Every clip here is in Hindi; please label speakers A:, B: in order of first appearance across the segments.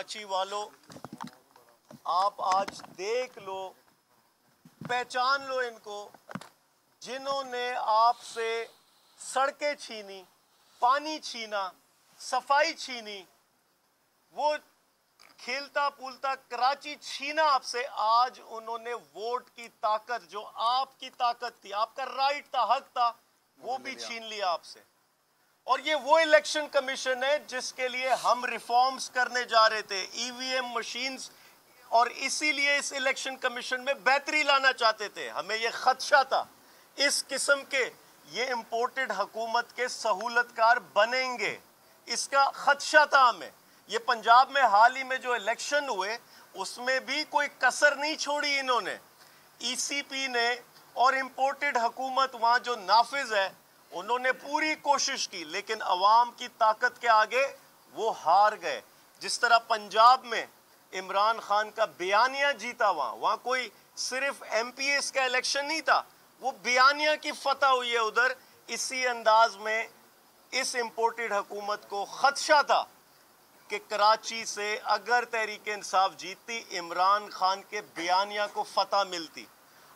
A: कराची वालों, आप आज देख लो, पहचान लो इनको जिन्होंने आपसे सड़कें छीनी, पानी छीना, सफाई छीनी, वो खेलता फूलता कराची छीना आपसे। आज उन्होंने वोट की ताकत, जो आपकी ताकत थी, आपका राइट था, हक था, वो भी छीन लिया आपसे। और ये वो इलेक्शन कमीशन है जिसके लिए हम रिफॉर्म्स करने जा रहे थे, ईवीएम मशीन्स, और इसीलिए इस इलेक्शन कमीशन में बेहतरी लाना चाहते थे। हमें ये खदशा था इस किस्म के ये इंपोर्टेड हुकूमत के सहूलतकार बनेंगे, इसका खदशा था हमें। ये पंजाब में हाल ही में जो इलेक्शन हुए उसमें भी कोई कसर नहीं छोड़ी इन्होंने। ईसीपी ने और इंपोर्टेड हुकूमत वहां जो नाफिज है उन्होंने पूरी कोशिश की, लेकिन अवाम की ताकत के आगे वो हार गए। जिस तरह पंजाब में इमरान खान का बयानिया जीता, वहां कोई सिर्फ एमपीएस का इलेक्शन नहीं था, वो बयानिया की फतह हुई है उधर। इसी अंदाज में इस इंपोर्टेड हुकूमत को खदशा था कि कराची से अगर तहरीक इंसाफ जीतती, इमरान खान के बयानिया को फतह मिलती।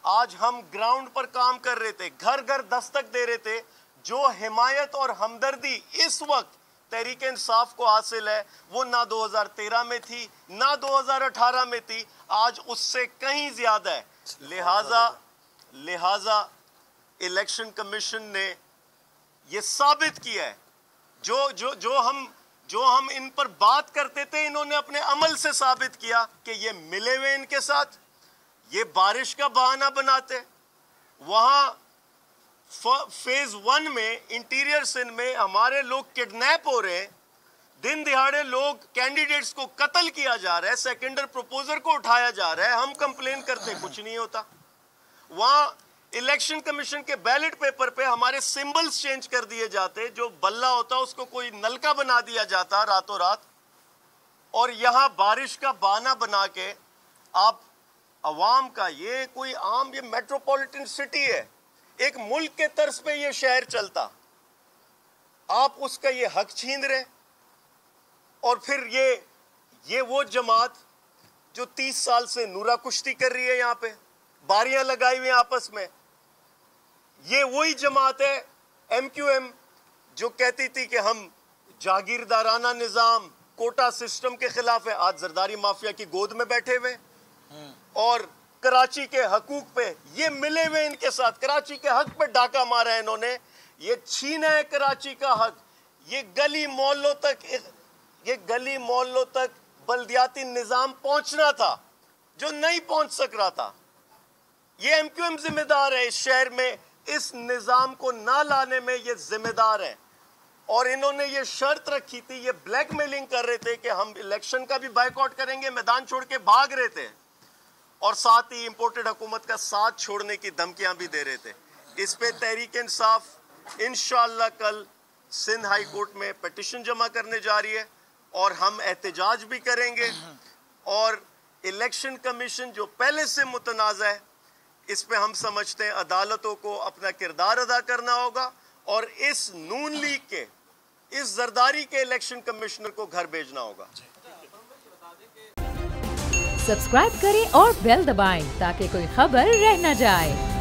A: आज हम ग्राउंड पर काम कर रहे थे, घर घर दस्तक दे रहे थे। जो हिमायत और हमदर्दी इस वक्त तहरीक इंसाफ को हासिल है वो ना 2013 में थी, ना 2018 में थी, आज उससे कहीं ज्यादा है। लिहाजा इलेक्शन कमीशन ने ये साबित किया है, जो हम इन पर बात करते थे, इन्होंने अपने अमल से साबित किया कि ये मिले हुए इनके साथ, ये बारिश का बहाना बनाते। वहां फेज 1 में इंटीरियर सिंध में हमारे लोग किडनैप हो रहे हैं, दिन दिहाड़े लोग कैंडिडेट्स को कत्ल किया जा रहा है, सेकेंडर प्रपोजर को उठाया जा रहा है, हम कंप्लेन करते कुछ नहीं होता। वहां इलेक्शन कमीशन के बैलेट पेपर पे हमारे सिंबल्स चेंज कर दिए जाते, जो बल्ला होता उसको कोई नलका बना दिया जाता रातों रात। और यहां बारिश का बहाना बना के आप अवाम का, ये कोई आम, ये मेट्रोपॉलिटन सिटी है, एक मुल्क के तर्ज पे ये शहर चलता, आप उसका ये हक छीन रहे। और फिर ये वो जमात जो 30 साल से नूरा कुश्ती कर रही है, यहां पे बारियां लगाई हुई आपस में, ये वही जमात है एमक्यूएम जो कहती थी कि हम जागीरदाराना निजाम, कोटा सिस्टम के खिलाफ है। आज जरदारी माफिया की गोद में बैठे हुए और कराची के हकूक पे ये मिले हुए इनके साथ, कराची के हक पे डाका मारा है इन्होंने, ये छीना है कराची का हक। ये गली मोहल्लों तक बल्दियाती निजाम पहुंचना था जो नहीं पहुंच सक रहा था। ये एमक्यूएम जिम्मेदार है इस शहर में, इस निजाम को ना लाने में ये जिम्मेदार है। और इन्होंने ये शर्त रखी थी, ये ब्लैकमेलिंग कर रहे थे कि हम इलेक्शन का भी बायकॉट करेंगे, मैदान छोड़ के भाग रहे थे, और साथ ही इंपोर्टेड हुकूमत का साथ छोड़ने की धमकियां भी दे रहे थे। इस पे तहरीक इंसाफ इंशाअल्लाह कल सिंध हाई कोर्ट में पिटीशन जमा करने जा रही है और हम एहतजाज भी करेंगे। और इलेक्शन कमीशन जो पहले से मुतनाज़ा है, इस पे हम समझते हैं अदालतों को अपना किरदार अदा करना होगा और इस नून लीग के, इस जरदारी के इलेक्शन कमिश्नर को घर भेजना होगा।
B: सब्सक्राइब करें और बेल दबाएं ताकि कोई खबर रह न जाए।